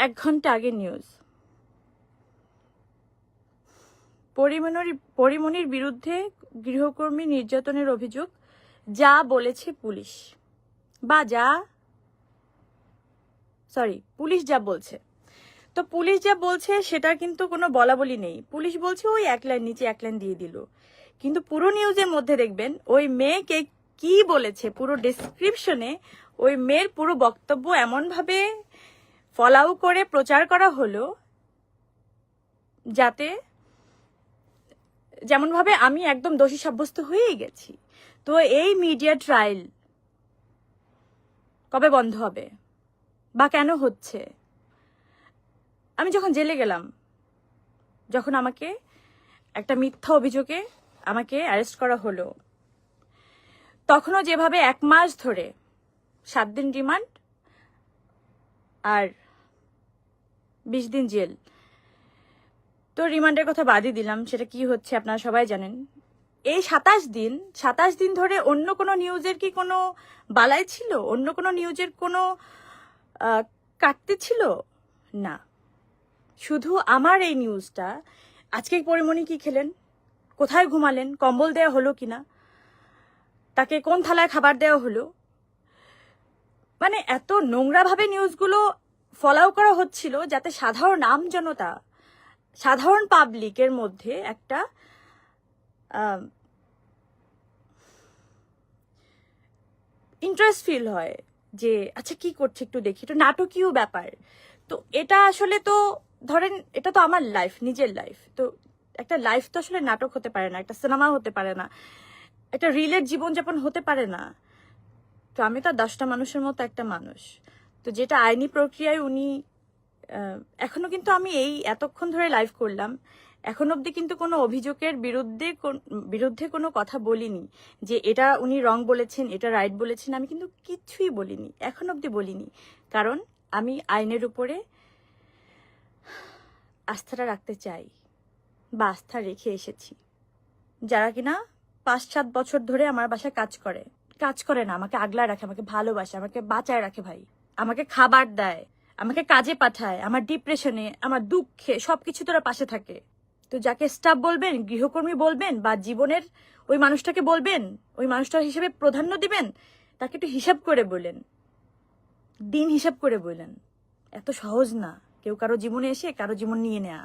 1 ঘন্টা আগে নিউজ, পরিমণির বিরুদ্ধে গৃহকর্মী নির্যাতনের অভিযোগ, যা বলেছে পুলিশ, পুলিশ যা বলছে। তো পুলিশ যা বলছে সেটার কিন্তু কোনো বলাবলি নেই। পুলিশ বলছে ওই 1 লাইন নিচে 1 লাইন দিয়ে দিল, কিন্তু পুরো নিউজের মধ্যে দেখবেন ওই মেয়েকে কি বলেছে, পুরো ডেসক্রিপশনে ওই মেয়ের পুরো বক্তব্য এমনভাবে ফলাও করে প্রচার করা হলো যাতে যেমনভাবে আমি একদম দোষী সাব্যস্ত হয়েই গেছি। তো এই মিডিয়া ট্রায়াল কবে বন্ধ হবে বা কেন হচ্ছে? আমি যখন জেলে গেলাম, যখন আমাকে একটা মিথ্যা অভিযোগে আমাকে অ্যারেস্ট করা হলো, তখনও যেভাবে 1 মাস ধরে 7 দিন রিমান্ড আর 20 দিন জেল, তো রিমান্ডের কথা বাদই দিলাম, সেটা কি হচ্ছে আপনারা সবাই জানেন। এই 27 দিন ধরে অন্য কোনো নিউজের কি কোনো বালাই ছিল? অন্য কোনো নিউজের কোনো কাটতে ছিল না, শুধু আমার এই নিউজটা। আজকে পরিমণি কি খেলেন, কোথায় ঘুমালেন, কম্বল দেওয়া হলো কিনা, তাকে কোন থালায় খাবার দেওয়া হলো, মানে এত নোংরাভাবে নিউজগুলো ফলাও করা হচ্ছিল যাতে সাধারণ আমজনতা, সাধারণ পাবলিকের মধ্যে একটা ইন্টারেস্ট ফিল হয় যে আচ্ছা কি করছে একটু দেখি, একটু নাটকীয় ব্যাপার। তো এটা আসলে তো ধরেন এটা তো আমার লাইফ, নিজের লাইফ। তো একটা লাইফ তো আসলে নাটক হতে পারে না, একটা সিনেমা হতে পারে না, একটা রিলের জীবনযাপন হতে পারে না। তো আমি তো 10টা মানুষের মতো একটা মানুষ। তো যেটা আইনি প্রক্রিয়ায় উনি এখনো কিন্তু আমি এই এতক্ষণ ধরে লাইভ করলাম, এখন অবধি কিন্তু কোনো অভিযোগের বিরুদ্ধে কোনো কথা বলিনি যে এটা উনি রং বলেছেন, এটা রাইট বলেছেন, আমি কিন্তু কিছুই বলিনি, এখন অবধি বলিনি। কারণ আমি আইনের উপরে আস্থাটা রাখতে চাই বা আস্থা রেখে এসেছি। যারা কিনা 5-7 বছর ধরে আমার বাসায় কাজ করে না, আমাকে আগলায় রাখে, আমাকে ভালোবাসে, আমাকে বাঁচায় রাখে ভাই, আমাকে খাবার দেয়, আমাকে কাজে পাঠায়, আমার ডিপ্রেশনে, আমার দুঃখে সবকিছু তোরা পাশে থাকে। তো যাকে স্টাফ বলবেন, গৃহকর্মী বলবেন, বা জীবনের ওই মানুষটাকে বলবেন, ওই মানুষটার হিসেবে প্রাধান্য দিবেন, তাকে একটু হিসাব করে বললেন, দিন হিসাব করে বললেন। এত সহজ না কেউ কারো জীবনে এসে কারো জীবন নিয়ে নেয়া।